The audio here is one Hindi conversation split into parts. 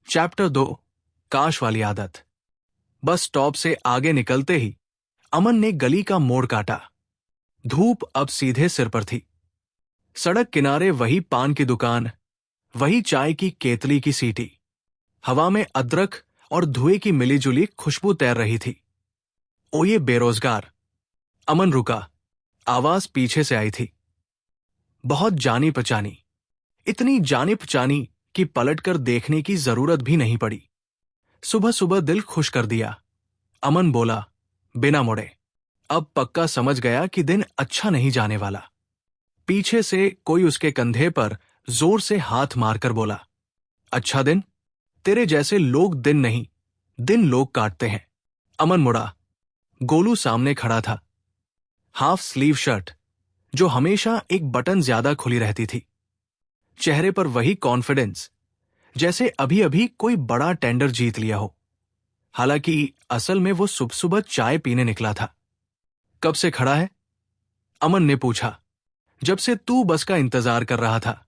चैप्टर 2 काश वाली आदत। बस स्टॉप से आगे निकलते ही अमन ने गली का मोड़ काटा। धूप अब सीधे सिर पर थी। सड़क किनारे वही पान की दुकान, वही चाय की केतली की सीटी। हवा में अदरक और धुएं की मिलीजुली खुशबू तैर रही थी। ओ ये बेरोजगार! अमन रुका। आवाज पीछे से आई थी, बहुत जानी पहचानी, इतनी जानी पहचानी कि पलटकर देखने की जरूरत भी नहीं पड़ी। सुबह सुबह दिल खुश कर दिया, अमन बोला बिना मुड़े। अब पक्का समझ गया कि दिन अच्छा नहीं जाने वाला। पीछे से कोई उसके कंधे पर जोर से हाथ मारकर बोला, अच्छा दिन? तेरे जैसे लोग दिन नहीं, दिन लोग काटते हैं। अमन मुड़ा। गोलू सामने खड़ा था। हाफ स्लीव शर्ट, जो हमेशा एक बटन ज्यादा खुली रहती थी। चेहरे पर वही कॉन्फिडेंस, जैसे अभी अभी कोई बड़ा टेंडर जीत लिया हो। हालांकि असल में वो सुबह सुबह चाय पीने निकला था। कब से खड़ा है? अमन ने पूछा। जब से तू बस का इंतजार कर रहा था,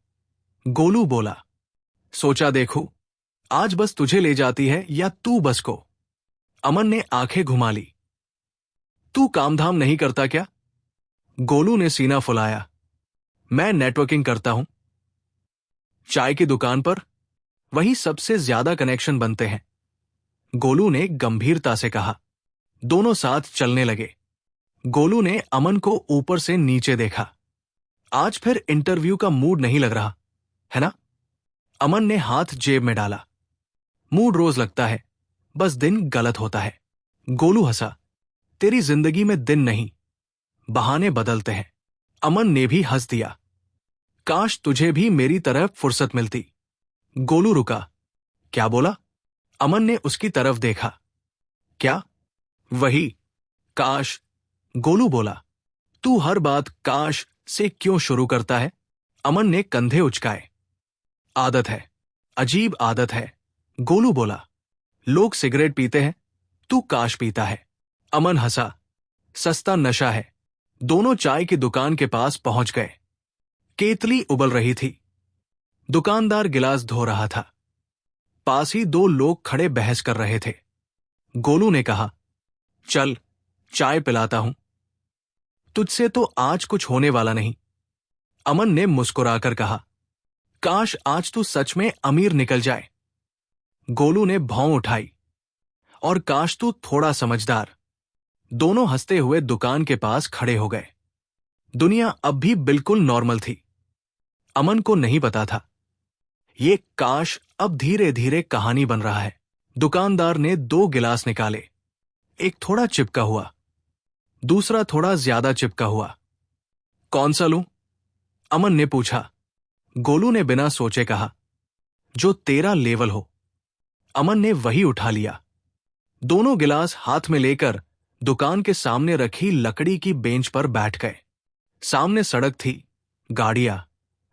गोलू बोला। सोचा देखूं, आज बस तुझे ले जाती है या तू बस को? अमन ने आंखें घुमा ली। तू काम धाम नहीं करता क्या? गोलू ने सीना फुलाया। मैं नेटवर्किंग करता हूं। चाय की दुकान पर वही सबसे ज्यादा कनेक्शन बनते हैं, गोलू ने गंभीरता से कहा। दोनों साथ चलने लगे। गोलू ने अमन को ऊपर से नीचे देखा। आज फिर इंटरव्यू का मूड नहीं लग रहा, है ना? अमन ने हाथ जेब में डाला। मूड रोज लगता है, बस दिन गलत होता है। गोलू हंसा। तेरी जिंदगी में दिन नहीं, बहाने बदलते हैं। अमन ने भी हंस दिया। काश तुझे भी मेरी तरह फुर्सत मिलती। गोलू रुका। क्या बोला? अमन ने उसकी तरफ देखा। क्या? वही काश। गोलू बोला। तू हर बात काश से क्यों शुरू करता है? अमन ने कंधे उचकाए। आदत है, अजीब आदत है, गोलू बोला। लोग सिगरेट पीते हैं, तू काश पीता है। अमन हंसा। सस्ता नशा है। दोनों चाय की दुकान के पास पहुंच गए। केतली उबल रही थी। दुकानदार गिलास धो रहा था। पास ही दो लोग खड़े बहस कर रहे थे। गोलू ने कहा, चल चाय पिलाता हूं। तुझसे तो आज कुछ होने वाला नहीं। अमन ने मुस्कुराकर कहा, काश आज तू सच में अमीर निकल जाए। गोलू ने भौं उठाई। और काश तू थोड़ा समझदार। दोनों हंसते हुए दुकान के पास खड़े हो गए। दुनिया अब भी बिल्कुल नॉर्मल थी। अमन को नहीं पता था, ये काश अब धीरे धीरे कहानी बन रहा है। दुकानदार ने 2 गिलास निकाले। एक थोड़ा चिपका हुआ, दूसरा थोड़ा ज्यादा चिपका हुआ। कौन सा लूं? अमन ने पूछा। गोलू ने बिना सोचे कहा, जो तेरा लेवल हो। अमन ने वही उठा लिया। दोनों गिलास हाथ में लेकर दुकान के सामने रखी लकड़ी की बेंच पर बैठ गए। सामने सड़क थी, गाड़ियां,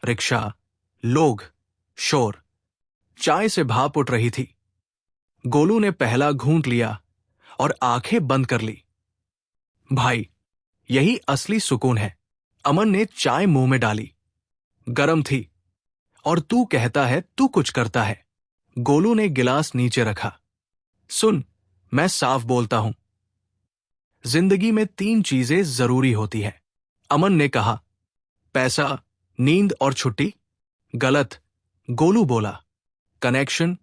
रिक्शा, लोग, शोर। चाय से भाप उठ रही थी। गोलू ने पहला घूंट लिया और आंखें बंद कर ली। भाई, यही असली सुकून है। अमन ने चाय मुंह में डाली। गरम थी। और तू कहता है तू कुछ करता है। गोलू ने गिलास नीचे रखा। सुन, मैं साफ बोलता हूं। जिंदगी में 3 चीजें जरूरी होती है। अमन ने कहा, पैसा, नींद और छुट्टी। गलत, गोलू बोला। कनेक्शन,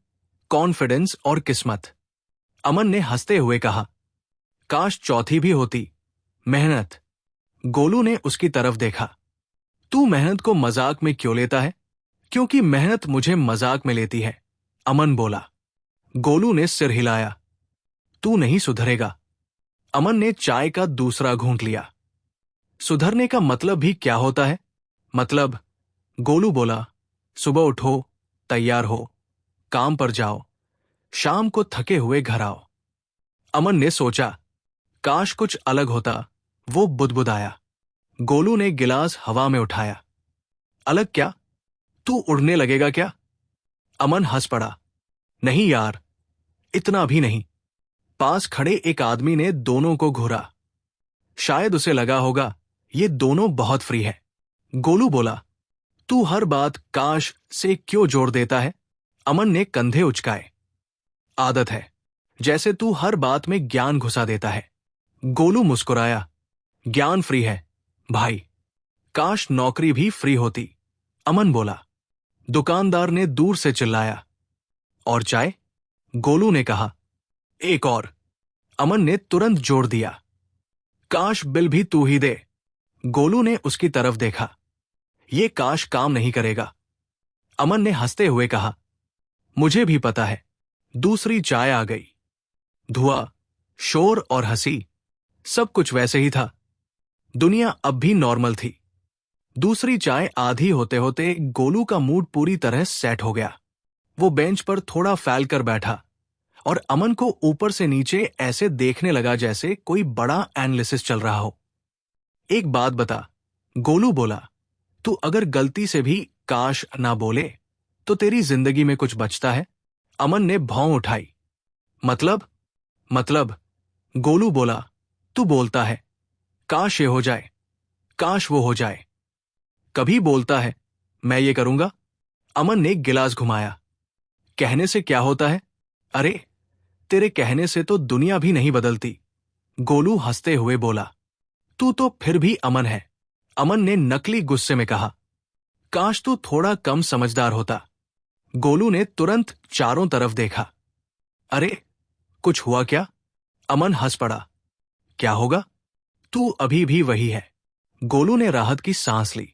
कॉन्फिडेंस और किस्मत। अमन ने हंसते हुए कहा, काश चौथी भी होती, मेहनत। गोलू ने उसकी तरफ देखा। तू मेहनत को मजाक में क्यों लेता है? क्योंकि मेहनत मुझे मजाक में लेती है, अमन बोला। गोलू ने सिर हिलाया। तू नहीं सुधरेगा। अमन ने चाय का दूसरा घूंट लिया। सुधरने का मतलब भी क्या होता है? मतलब, गोलू बोला, सुबह उठो, तैयार हो, काम पर जाओ, शाम को थके हुए घर आओ। अमन ने सोचा, काश कुछ अलग होता। वो बुदबुदाया। गोलू ने गिलास हवा में उठाया। अलग क्या? तू उड़ने लगेगा क्या? अमन हंस पड़ा। नहीं यार, इतना भी नहीं। पास खड़े एक आदमी ने दोनों को घूरा। शायद उसे लगा होगा ये दोनों बहुत फ्री है। गोलू बोला, तू हर बात काश से क्यों जोड़ देता है? अमन ने कंधे उचकाए। आदत है, जैसे तू हर बात में ज्ञान घुसा देता है। गोलू मुस्कुराया। ज्ञान फ्री है भाई, काश नौकरी भी फ्री होती, अमन बोला। दुकानदार ने दूर से चिल्लाया। और चाय? गोलू ने कहा। एक और, अमन ने तुरंत जोड़ दिया। काश बिल भी तू ही दे। गोलू ने उसकी तरफ देखा। ये काश काम नहीं करेगा। अमन ने हंसते हुए कहा। मुझे भी पता है। दूसरी चाय आ गई। धुआं, शोर और हंसी, सब कुछ वैसे ही था। दुनिया अब भी नॉर्मल थी। दूसरी चाय आधी होते होते गोलू का मूड पूरी तरह सेट हो गया। वो बेंच पर थोड़ा फैल कर बैठा और अमन को ऊपर से नीचे ऐसे देखने लगा जैसे कोई बड़ा एनालिसिस चल रहा हो। एक बात बता, गोलू बोला, तू अगर गलती से भी काश ना बोले तो तेरी जिंदगी में कुछ बचता है? अमन ने भौं उठाई। मतलब, गोलू बोला, तू बोलता है काश ये हो जाए, काश वो हो जाए। कभी बोलता है मैं ये करूंगा? अमन ने गिलास घुमाया। कहने से क्या होता है? अरे, तेरे कहने से तो दुनिया भी नहीं बदलती। गोलू हंसते हुए बोला। तू तो फिर भी अमन है, अमन ने नकली गुस्से में कहा। काश तू थोड़ा कम समझदार होता। गोलू ने तुरंत चारों तरफ देखा। अरे, कुछ हुआ क्या? अमन हंस पड़ा। क्या होगा? तू अभी भी वही है। गोलू ने राहत की सांस ली।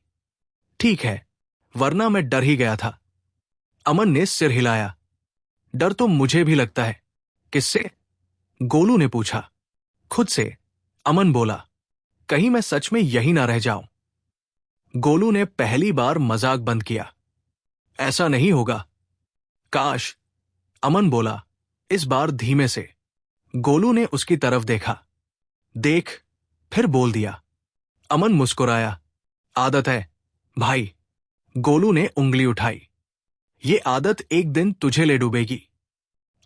ठीक है, वरना मैं डर ही गया था। अमन ने सिर हिलाया। डर तो मुझे भी लगता है। किससे? गोलू ने पूछा। खुद से, अमन बोला। कहीं मैं सच में यही ना रह जाऊं। गोलू ने पहली बार मजाक बंद किया। ऐसा नहीं होगा। काश, अमन बोला, इस बार धीमे से। गोलू ने उसकी तरफ देखा। देख, फिर बोल दिया। अमन मुस्कुराया। आदत है भाई। गोलू ने उंगली उठाई। ये आदत एक दिन तुझे ले डूबेगी।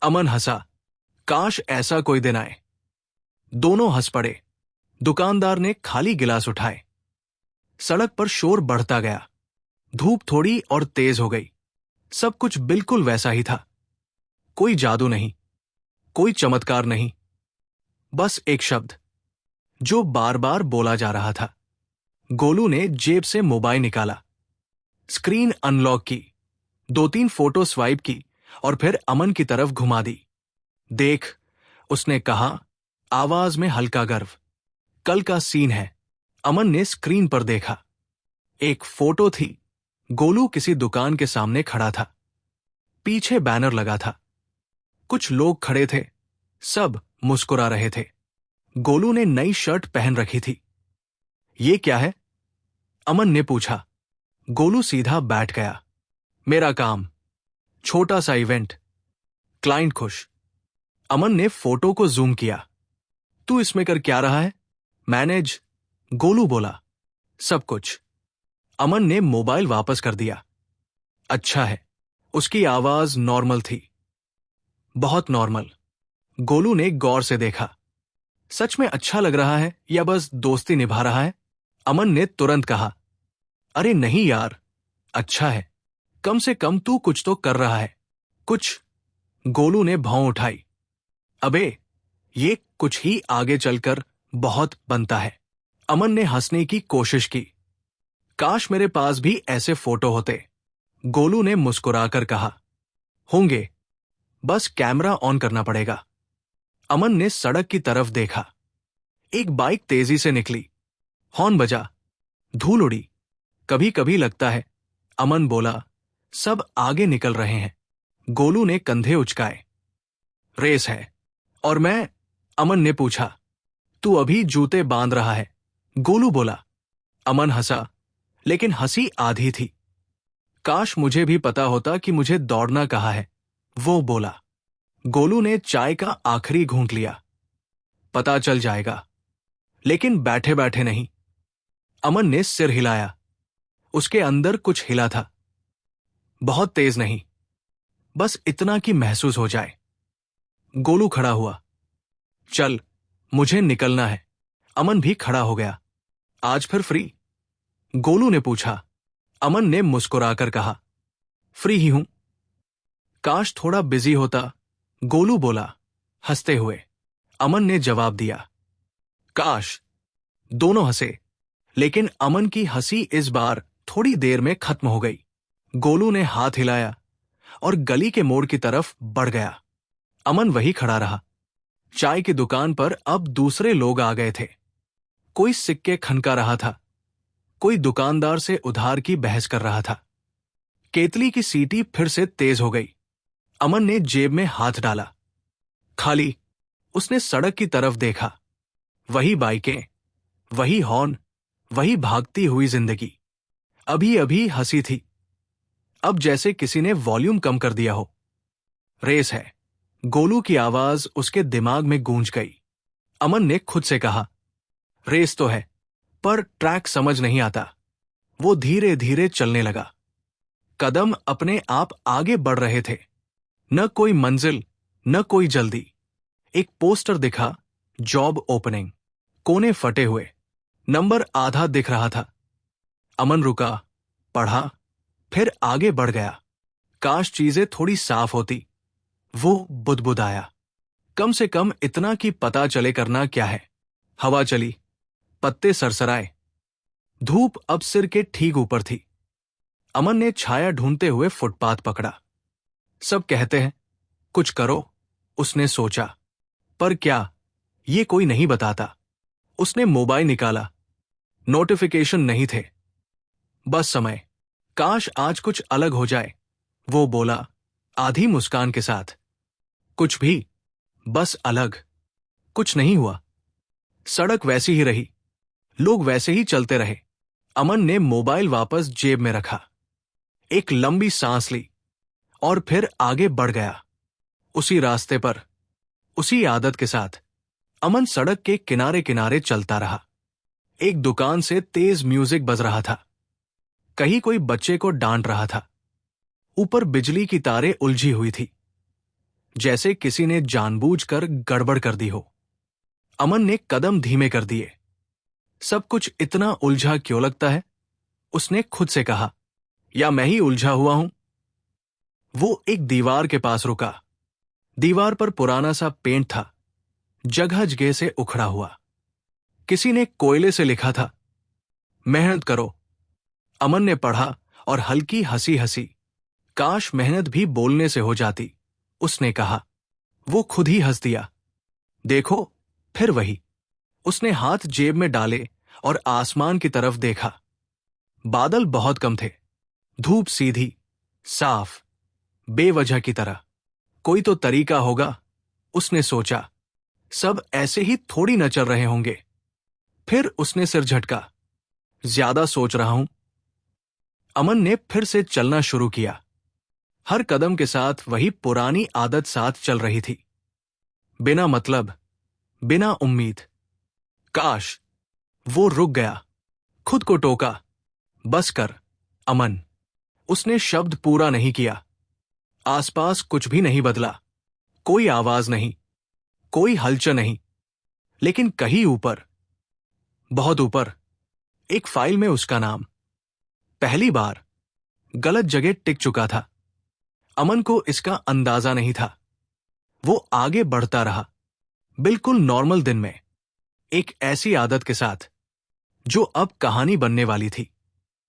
अमन हंसा। काश ऐसा कोई दिन आए। दोनों हंस पड़े। दुकानदार ने खाली गिलास उठाए। सड़क पर शोर बढ़ता गया। धूप थोड़ी और तेज हो गई। सब कुछ बिल्कुल वैसा ही था। कोई जादू नहीं, कोई चमत्कार नहीं, बस एक शब्द जो बार बार बोला जा रहा था। गोलू ने जेब से मोबाइल निकाला, स्क्रीन अनलॉक की, 2-3 फोटो स्वाइप की और फिर अमन की तरफ घुमा दी। देख, उसने कहा, आवाज में हल्का गर्व। कल का सीन है। अमन ने स्क्रीन पर देखा। एक फोटो थी। गोलू किसी दुकान के सामने खड़ा था। पीछे बैनर लगा था। कुछ लोग खड़े थे। सब मुस्कुरा रहे थे। गोलू ने नई शर्ट पहन रखी थी। ये क्या है? अमन ने पूछा। गोलू सीधा बैठ गया। मेरा काम, छोटा सा इवेंट, क्लाइंट खुश। अमन ने फोटो को जूम किया। तू इसमें कर क्या रहा है? मैनेज, गोलू बोला। सब कुछ। अमन ने मोबाइल वापस कर दिया। अच्छा है। उसकी आवाज नॉर्मल थी, बहुत नॉर्मल। गोलू ने गौर से देखा। सच में अच्छा लग रहा है या बस दोस्ती निभा रहा है? अमन ने तुरंत कहा। अरे नहीं यार, अच्छा है। कम से कम तू कुछ तो कर रहा है। कुछ? गोलू ने भौं उठाई। अबे, ये कुछ ही आगे चलकर बहुत बनता है। अमन ने हंसने की कोशिश की। काश मेरे पास भी ऐसे फोटो होते। गोलू ने मुस्कुराकर कहा। होंगे, बस कैमरा ऑन करना पड़ेगा। अमन ने सड़क की तरफ देखा। एक बाइक तेजी से निकली। हॉर्न बजा। धूल उड़ी। कभी कभी लगता है, अमन बोला, सब आगे निकल रहे हैं। गोलू ने कंधे उचकाए। रेस है। और मैं? अमन ने पूछा। तू अभी जूते बांध रहा है, गोलू बोला। अमन हंसा, लेकिन हंसी आधी थी। काश मुझे भी पता होता कि मुझे दौड़ना कहाँ है, वो बोला। गोलू ने चाय का आखिरी घूंट लिया। पता चल जाएगा, लेकिन बैठे बैठे नहीं। अमन ने सिर हिलाया। उसके अंदर कुछ हिला था। बहुत तेज नहीं, बस इतना कि महसूस हो जाए। गोलू खड़ा हुआ। चल, मुझे निकलना है। अमन भी खड़ा हो गया। आज फिर फ्री? गोलू ने पूछा। अमन ने मुस्कुराकर कहा, फ्री ही हूं। काश थोड़ा बिजी होता, गोलू बोला, हंसते हुए। अमन ने जवाब दिया, काश। दोनों हंसे, लेकिन अमन की हंसी इस बार थोड़ी देर में खत्म हो गई। गोलू ने हाथ हिलाया और गली के मोड़ की तरफ बढ़ गया। अमन वही खड़ा रहा। चाय की दुकान पर अब दूसरे लोग आ गए थे। कोई सिक्के खनका रहा था, कोई दुकानदार से उधार की बहस कर रहा था। केतली की सीटी फिर से तेज हो गई। अमन ने जेब में हाथ डाला। खाली। उसने सड़क की तरफ देखा। वही बाइकें, वही हॉर्न, वही भागती हुई जिंदगी। अभी अभी हंसी थी, अब जैसे किसी ने वॉल्यूम कम कर दिया हो। रेस है। गोलू की आवाज उसके दिमाग में गूंज गई। अमन ने खुद से कहा, रेस तो है, पर ट्रैक समझ नहीं आता। वो धीरे धीरे चलने लगा। कदम अपने आप आगे बढ़ रहे थे। न कोई मंजिल, न कोई जल्दी। एक पोस्टर दिखा, जॉब ओपनिंग। कोने फटे हुए, नंबर आधा दिख रहा था। अमन रुका, पढ़ा, फिर आगे बढ़ गया। काश चीजें थोड़ी साफ होती। वो बुदबुदाया, कम से कम इतना कि पता चले करना क्या है। हवा चली, पत्ते सरसराए। धूप अब सिर के ठीक ऊपर थी। अमन ने छाया ढूंढते हुए फुटपाथ पकड़ा। सब कहते हैं, कुछ करो, उसने सोचा। पर क्या, ये कोई नहीं बताता। उसने मोबाइल निकाला। नोटिफिकेशन नहीं थे। बस समय। काश आज कुछ अलग हो जाए, वो बोला, आधी मुस्कान के साथ। कुछ भी, बस अलग। कुछ नहीं हुआ। सड़क वैसी ही रही, लोग वैसे ही चलते रहे। अमन ने मोबाइल वापस जेब में रखा। एक लंबी सांस ली और फिर आगे बढ़ गया। उसी रास्ते पर, उसी आदत के साथ। अमन सड़क के किनारे किनारे चलता रहा। एक दुकान से तेज म्यूजिक बज रहा था। कहीं कोई बच्चे को डांट रहा था। ऊपर बिजली की तारें उलझी हुई थी, जैसे किसी ने जानबूझकर गड़बड़ कर दी हो। अमन ने कदम धीमे कर दिए। सब कुछ इतना उलझा क्यों लगता है, उसने खुद से कहा। या मैं ही उलझा हुआ हूं? वो एक दीवार के पास रुका। दीवार पर पुराना सा पेंट था, जगह जगह से उखड़ा हुआ। किसी ने कोयले से लिखा था, मेहनत करो। अमन ने पढ़ा और हल्की हंसी हंसी। काश मेहनत भी बोलने से हो जाती, उसने कहा। वो खुद ही हंस दिया। देखो, फिर वही। उसने हाथ जेब में डाले और आसमान की तरफ देखा। बादल बहुत कम थे। धूप सीधी, साफ, बेवजह की तरह। कोई तो तरीका होगा, उसने सोचा। सब ऐसे ही थोड़ी न चल रहे होंगे। फिर उसने सिर झटका। ज्यादा सोच रहा हूं। अमन ने फिर से चलना शुरू किया। हर कदम के साथ वही पुरानी आदत साथ चल रही थी। बिना मतलब, बिना उम्मीद। काश। वो रुक गया। खुद को टोका, बस कर, अमन। उसने शब्द पूरा नहीं किया। आसपास कुछ भी नहीं बदला। कोई आवाज नहीं, कोई हलचल नहीं। लेकिन कहीं ऊपर, बहुत ऊपर, एक फाइल में उसका नाम। पहली बार गलत जगह टिक चुका था। अमन को इसका अंदाजा नहीं था। वो आगे बढ़ता रहा, बिल्कुल नॉर्मल दिन में, एक ऐसी आदत के साथ जो अब कहानी बनने वाली थी।